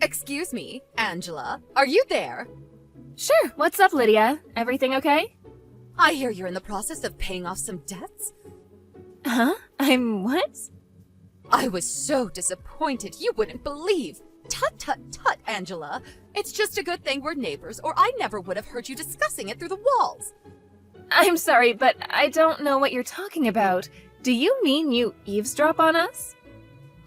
Excuse me, Angela. Are you there? Sure, what's up, Lydia? Everything okay? I hear you're in the process of paying off some debts. Huh? I'm what? I was so disappointed you wouldn't believe. Tut tut tut, Angela. It's just a good thing we're neighbors, or I never would have heard you discussing it through the walls. I'm sorry, but I don't know what you're talking about. Do you mean you eavesdrop on us?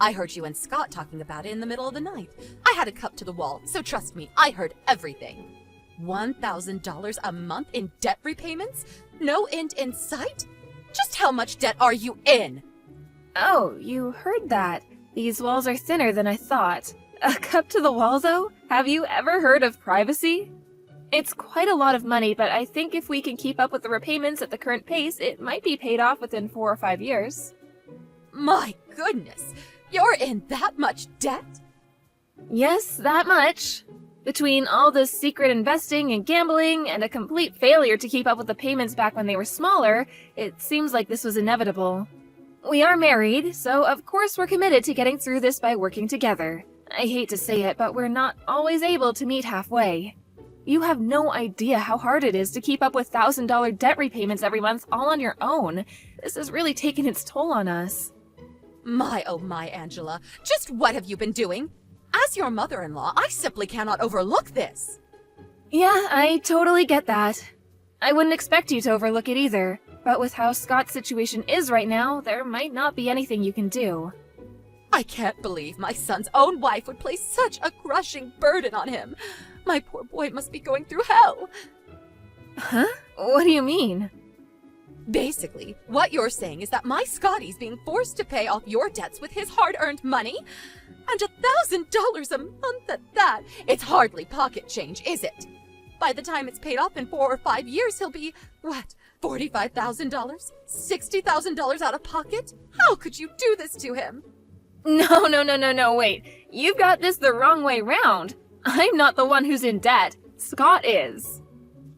I heard you and Scott talking about it in the middle of the night. I had a cup to the wall, so trust me, I heard everything. $1,000 a month in debt repayments? No end in sight? Just how much debt are you in? Oh, you heard that. These walls are thinner than I thought. A cup to the wall, though? Have you ever heard of privacy? It's quite a lot of money, but I think if we can keep up with the repayments at the current pace, it might be paid off within 4 or 5 years. My goodness, you're in that much debt? Yes, that much. Between all this secret investing and gambling and a complete failure to keep up with the payments back when they were smaller, it seems like this was inevitable. We are married, so of course we're committed to getting through this by working together. I hate to say it, but we're not always able to meet halfway. You have no idea how hard it is to keep up with $1,000 debt repayments every month all on your own. This has really taken its toll on us. My, oh my, Angela. Just what have you been doing? As your mother-in-law, I simply cannot overlook this. Yeah, I totally get that. I wouldn't expect you to overlook it either, but with how Scott's situation is right now, there might not be anything you can do. I can't believe my son's own wife would place such a crushing burden on him. My poor boy must be going through hell. Huh? What do you mean? Basically, what you're saying is that my Scotty's being forced to pay off your debts with his hard-earned money? And $1,000 a month at that? It's hardly pocket change, is it? By the time it's paid off in 4 or 5 years, he'll be, what, $45,000? $60,000 out of pocket? How could you do this to him? No, wait. You've got this the wrong way round. I'm not the one who's in debt. Scott is.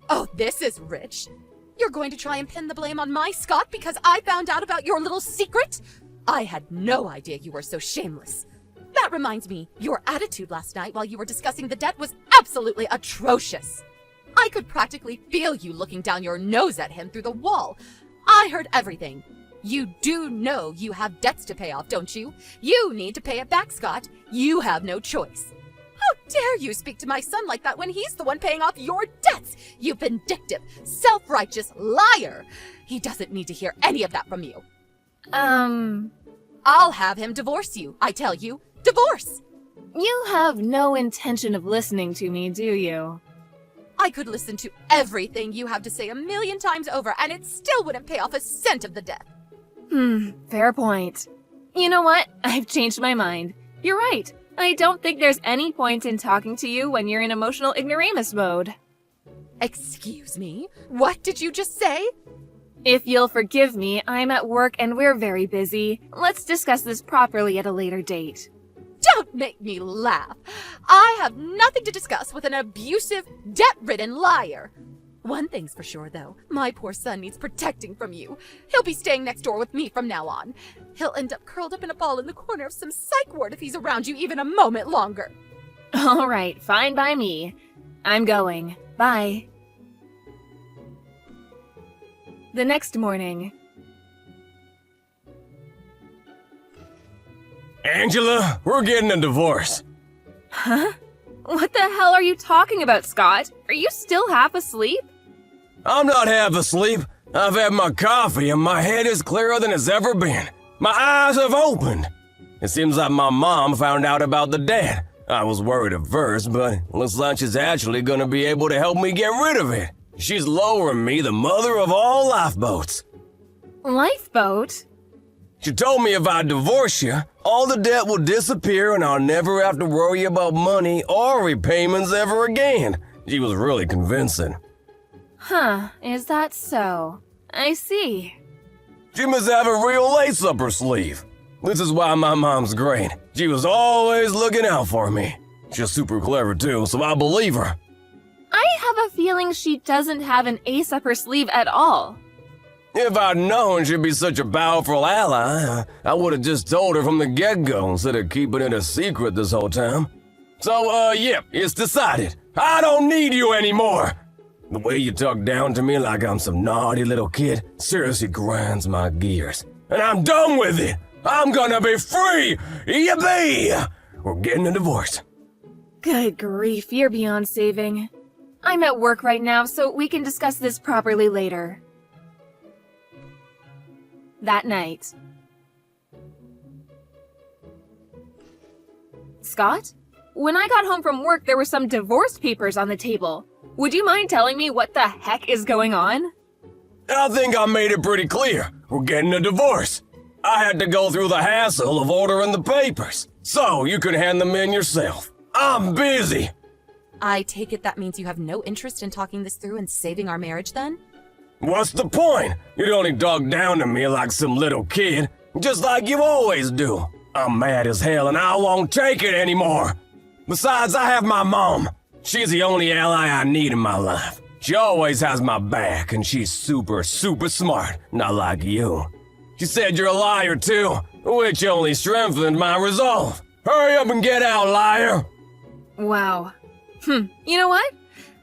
Oh, this is rich. You're going to try and pin the blame on my Scott because I found out about your little secret? I had no idea you were so shameless. That reminds me, your attitude last night while you were discussing the debt was absolutely atrocious. I could practically feel you looking down your nose at him through the wall. I heard everything. You do know you have debts to pay off, don't you? You need to pay it back, Scott. You have no choice. How dare you speak to my son like that when he's the one paying off your debts? You vindictive, self-righteous liar. He doesn't need to hear any of that from you. I'll have him divorce you, I tell you. Divorce! You have no intention of listening to me, do you? I could listen to everything you have to say 1,000,000 times over, and it still wouldn't pay off a cent of the debt. Fair point. You know what? I've changed my mind. You're right. I don't think there's any point in talking to you when you're in emotional ignoramus mode. Excuse me? What did you just say? If you'll forgive me, I'm at work and we're very busy. Let's discuss this properly at a later date. Don't make me laugh. I have nothing to discuss with an abusive, debt-ridden liar. One thing's for sure, though. My poor son needs protecting from you. He'll be staying next door with me from now on. He'll end up curled up in a ball in the corner of some psych ward if he's around you even a moment longer. All right, fine by me. I'm going. Bye. The next morning. Angela, we're getting a divorce. Huh? What the hell are you talking about, Scott? Are you still half asleep? I'm not half asleep. I've had my coffee and my head is clearer than it's ever been. My eyes have opened. It seems like my mom found out about the debt. I was worried at first, but looks like she's actually gonna be able to help me get rid of it. She's lowering me the mother of all lifeboats. Lifeboat? She told me if I divorce you, all the debt will disappear and I'll never have to worry about money or repayments ever again. She was really convincing. Huh, is that so? I see. She must have a real lace up her sleeve. This is why my mom's great. She was always looking out for me. She's super clever too, so I believe her. I have a feeling she doesn't have an ace up her sleeve at all. If I'd known she'd be such a powerful ally, I would have just told her from the get-go instead of keeping it a secret this whole time. So, yeah, it's decided. I don't need you anymore. The way you talk down to me like I'm some naughty little kid seriously grinds my gears. And I'm done with it. I'm gonna be free. Yippee! We're getting a divorce. Good grief, you're beyond saving. I'm at work right now, so we can discuss this properly later. That night. Scott? When I got home from work, there were some divorce papers on the table. Would you mind telling me what the heck is going on? I think I made it pretty clear. We're getting a divorce. I had to go through the hassle of ordering the papers, so you can hand them in yourself. I'm busy. I take it that means you have no interest in talking this through and saving our marriage then? What's the point? You'd only talk down to me like some little kid, just like you always do. I'm mad as hell and I won't take it anymore. Besides, I have my mom. She's the only ally I need in my life. She always has my back and she's super smart, not like you. She said you're a liar too, which only strengthened my resolve. Hurry up and get out, liar! Wow. You know what?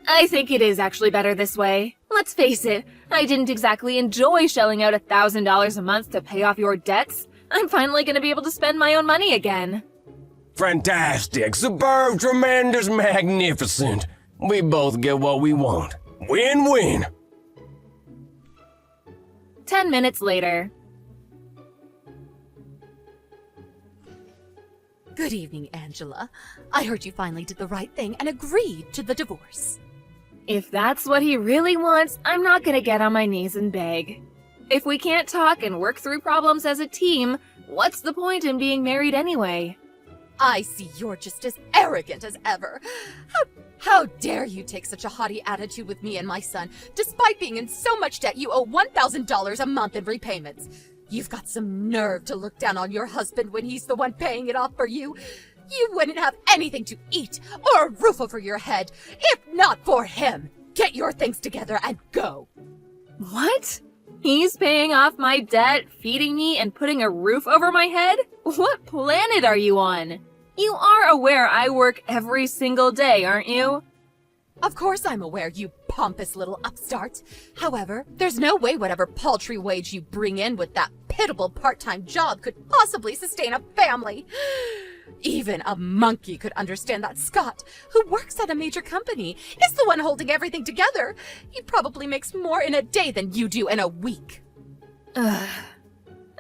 I think it is actually better this way. Let's face it, I didn't exactly enjoy shelling out $1,000 a month to pay off your debts. I'm finally gonna be able to spend my own money again. Fantastic, superb, tremendous, magnificent. We both get what we want. Win-win. 10 minutes later. Good evening, Angela. I heard you finally did the right thing and agreed to the divorce. If that's what he really wants, I'm not gonna get on my knees and beg. If we can't talk and work through problems as a team, what's the point in being married anyway? I see you're just as arrogant as ever. How dare you take such a haughty attitude with me and my son? Despite being in so much debt, you owe $1,000 a month in repayments. You've got some nerve to look down on your husband when he's the one paying it off for you. You wouldn't have anything to eat or a roof over your head if not for him. Get your things together and go. What? He's paying off my debt, feeding me, and putting a roof over my head? What planet are you on? You are aware I work every single day, aren't you? Of course I'm aware, you pompous little upstart. However, there's no way whatever paltry wage you bring in with that pitiable part-time job could possibly sustain a family. Even a monkey could understand that Scott, who works at a major company, is the one holding everything together. He probably makes more in a day than you do in a week. Ugh.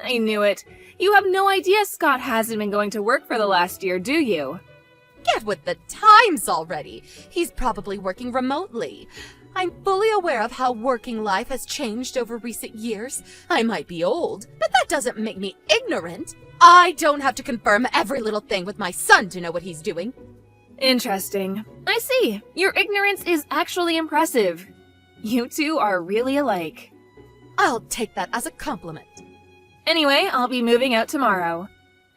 I knew it. You have no idea Scott hasn't been going to work for the last year, do you? Get with the times already. He's probably working remotely. I'm fully aware of how working life has changed over recent years. I might be old, but that doesn't make me ignorant. I don't have to confirm every little thing with my son to know what he's doing. Interesting. I see. Your ignorance is actually impressive. You two are really alike. I'll take that as a compliment. Anyway, I'll be moving out tomorrow.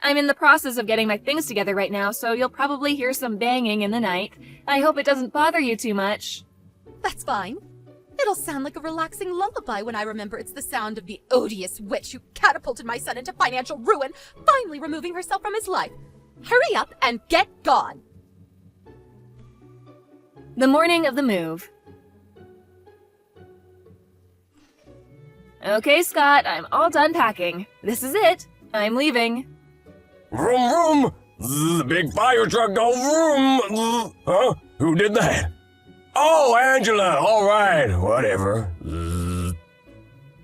I'm in the process of getting my things together right now, so you'll probably hear some banging in the night. I hope it doesn't bother you too much. That's fine. It'll sound like a relaxing lullaby when I remember it's the sound of the odious witch who catapulted my son into financial ruin, finally removing herself from his life. Hurry up and get gone. The morning of the move. Okay, Scott, I'm all done packing. This is it. I'm leaving. Vroom vroom! The big fire truck go vroom! Huh? Who did that? Oh, Angela! Alright, whatever.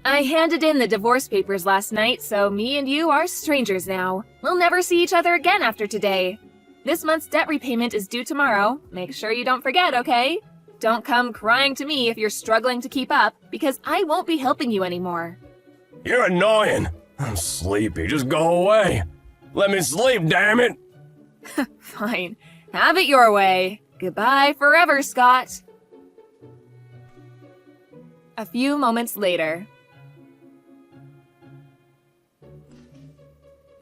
I handed in the divorce papers last night, so me and you are strangers now. We'll never see each other again after today. This month's debt repayment is due tomorrow. Make sure you don't forget, okay? Don't come crying to me if you're struggling to keep up, because I won't be helping you anymore. You're annoying. I'm sleepy. Just go away. Let me sleep, damn it! Fine. Have it your way. Goodbye forever, Scott. A few moments later.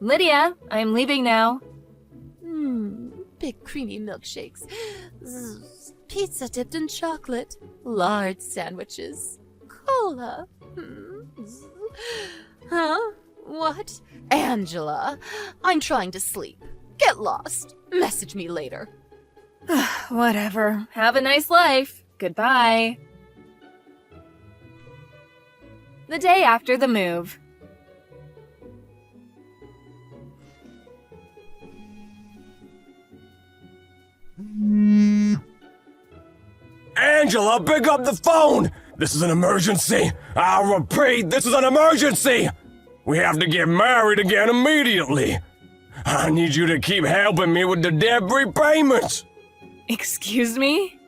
Lydia, I'm leaving now. Big creamy milkshakes. Zzz, pizza dipped in chocolate. Lard sandwiches. Cola. Zzz. Huh? What? Angela, I'm trying to sleep. Get lost. Message me later. Whatever. Have a nice life. Goodbye. The day after the move. Angela, pick up the phone! This is an emergency! I repeat, this is an emergency! We have to get married again immediately! I need you to keep helping me with the debt repayments! Excuse me?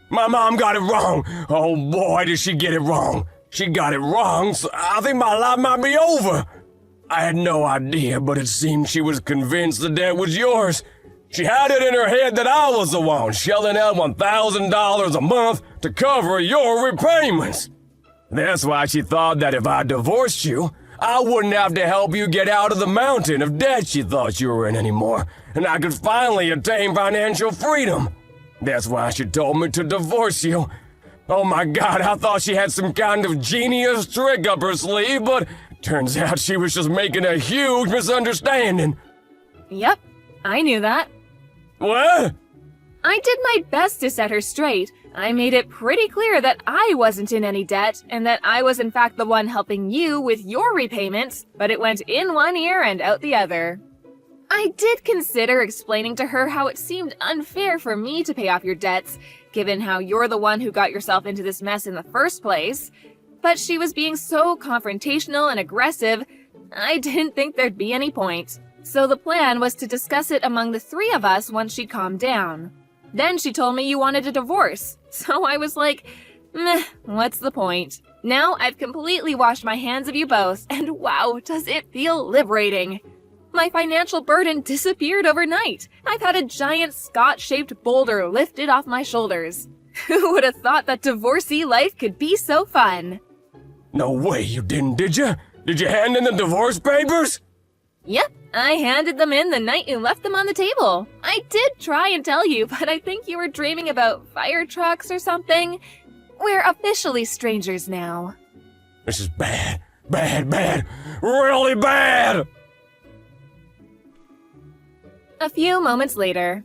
My mom got it wrong! Oh boy, did she get it wrong! She got it wrong, so I think my life might be over! I had no idea, but it seemed she was convinced the debt was yours. She had it in her head that I was the one shelling out $1,000 a month to cover your repayments. That's why she thought that if I divorced you, I wouldn't have to help you get out of the mountain of debt she thought you were in anymore, and I could finally attain financial freedom. That's why she told me to divorce you. Oh my God, I thought she had some kind of genius trick up her sleeve, but turns out she was just making a huge misunderstanding. Yep, I knew that. What? I did my best to set her straight. I made it pretty clear that I wasn't in any debt, and that I was in fact the one helping you with your repayments, but it went in one ear and out the other. I did consider explaining to her how it seemed unfair for me to pay off your debts, given how you're the one who got yourself into this mess in the first place, but she was being so confrontational and aggressive, I didn't think there'd be any point. So the plan was to discuss it among the three of us once she calmed down. Then she told me you wanted a divorce, so I was like, meh, what's the point? Now I've completely washed my hands of you both, and wow, does it feel liberating. My financial burden disappeared overnight. I've had a giant Scott-shaped boulder lifted off my shoulders. Who would have thought that divorcee life could be so fun? No way you didn't, did you? Did you hand in the divorce papers? Yep, I handed them in the night you left them on the table. I did try and tell you, but I think you were dreaming about fire trucks or something. We're officially strangers now. This is bad, really bad! A few moments later.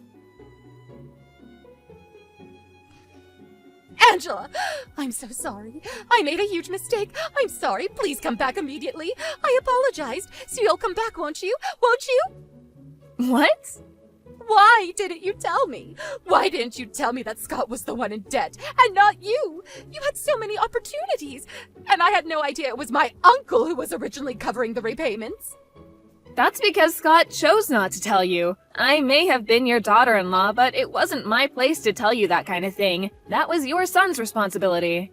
Angela, I'm so sorry. I made a huge mistake. I'm sorry. Please come back immediately. I apologized. So you'll come back, won't you? Won't you? What? Why didn't you tell me? Why didn't you tell me that Scott was the one in debt and not you? You had so many opportunities, and I had no idea it was my uncle who was originally covering the repayments. That's because Scott chose not to tell you. I may have been your daughter-in-law, but it wasn't my place to tell you that kind of thing. That was your son's responsibility.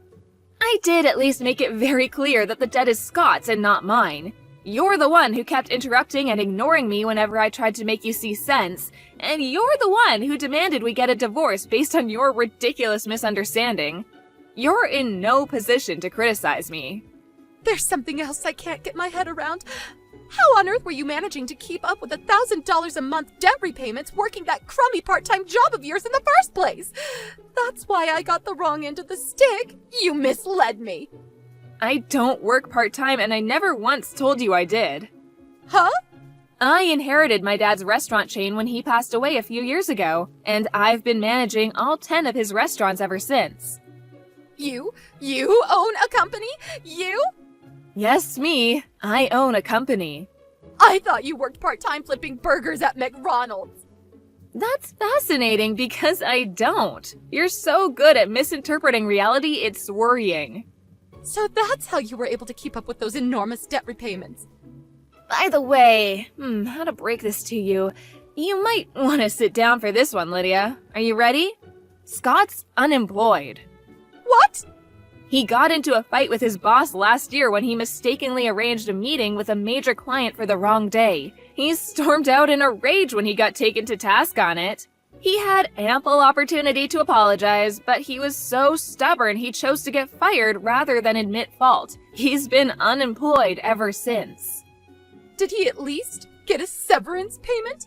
I did at least make it very clear that the debt is Scott's and not mine. You're the one who kept interrupting and ignoring me whenever I tried to make you see sense, and you're the one who demanded we get a divorce based on your ridiculous misunderstanding. You're in no position to criticize me. There's something else I can't get my head around. How on earth were you managing to keep up with $1,000 a month debt repayments working that crummy part-time job of yours in the first place? That's why I got the wrong end of the stick. You misled me. I don't work part-time, and I never once told you I did. Huh? I inherited my dad's restaurant chain when he passed away a few years ago, and I've been managing all 10 of his restaurants ever since. You own a company? You? Yes, me. I own a company. I thought you worked part-time flipping burgers at McDonald's. That's fascinating because I don't. You're so good at misinterpreting reality, it's worrying. So that's how you were able to keep up with those enormous debt repayments. By the way, how to break this to you? You might want to sit down for this one, Lydia. Are you ready? Scott's unemployed. What? He got into a fight with his boss last year when he mistakenly arranged a meeting with a major client for the wrong day. He stormed out in a rage when he got taken to task on it. He had ample opportunity to apologize, but he was so stubborn he chose to get fired rather than admit fault. He's been unemployed ever since. Did he at least get a severance payment?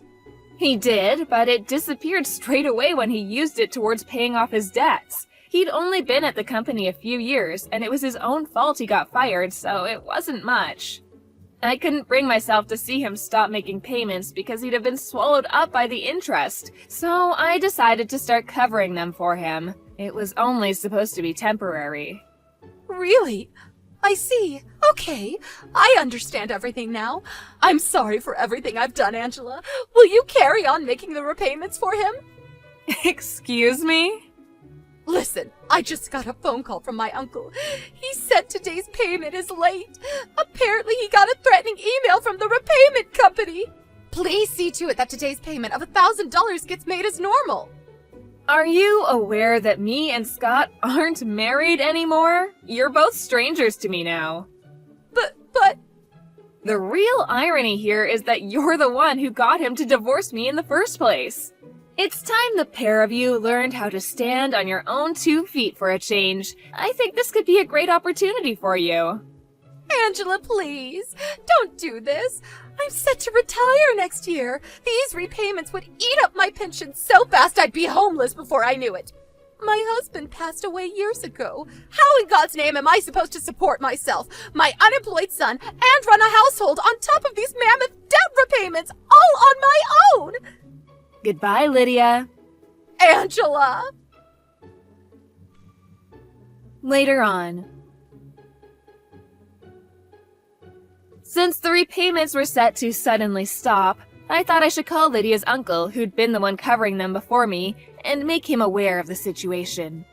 He did, but it disappeared straight away when he used it towards paying off his debts. He'd only been at the company a few years, and it was his own fault he got fired, so it wasn't much. I couldn't bring myself to see him stop making payments because he'd have been swallowed up by the interest, so I decided to start covering them for him. It was only supposed to be temporary. Really? I see. Okay, I understand everything now. I'm sorry for everything I've done, Angela. Will you carry on making the repayments for him? Excuse me? Listen, I just got a phone call from my uncle. He said today's payment is late. Apparently he got a threatening email from the repayment company. Please see to it that today's payment of $1,000 gets made as normal. Are you aware that me and Scott aren't married anymore? You're both strangers to me now. But... The real irony here is that you're the one who got him to divorce me in the first place. It's time the pair of you learned how to stand on your own 2 feet for a change. I think this could be a great opportunity for you. Angela, please, don't do this. I'm set to retire next year. These repayments would eat up my pension so fast I'd be homeless before I knew it. My husband passed away years ago. How in God's name am I supposed to support myself, my unemployed son, and run a household on top of these mammoth debt repayments all on my own? Goodbye, Lydia. Angela! Later on. Since the repayments were set to suddenly stop, I thought I should call Lydia's uncle, who'd been the one covering them before me, and make him aware of the situation.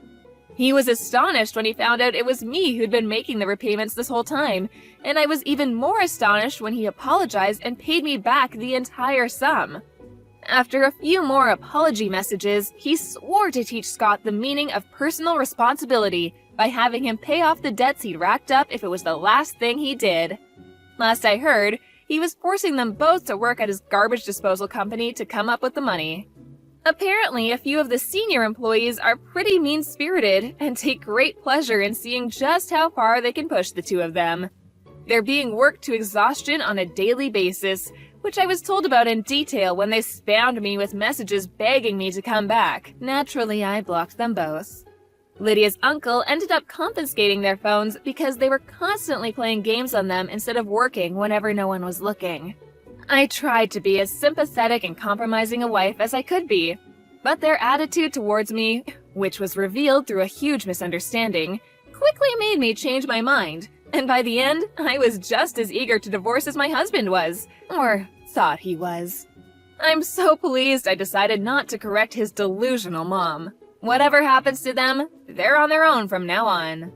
He was astonished when he found out it was me who'd been making the repayments this whole time, and I was even more astonished when he apologized and paid me back the entire sum. After a few more apology messages, he swore to teach Scott the meaning of personal responsibility by having him pay off the debts he'd racked up if it was the last thing he did. Last I heard, he was forcing them both to work at his garbage disposal company to come up with the money. Apparently, a few of the senior employees are pretty mean-spirited and take great pleasure in seeing just how far they can push the two of them. They're being worked to exhaustion on a daily basis, which I was told about in detail when they spammed me with messages begging me to come back. Naturally, I blocked them both. Lydia's uncle ended up confiscating their phones because they were constantly playing games on them instead of working whenever no one was looking. I tried to be as sympathetic and compromising a wife as I could be, but their attitude towards me, which was revealed through a huge misunderstanding, quickly made me change my mind, and by the end, I was just as eager to divorce as my husband was, or thought he was. I'm so pleased I decided not to correct his delusional mom. Whatever happens to them, they're on their own from now on.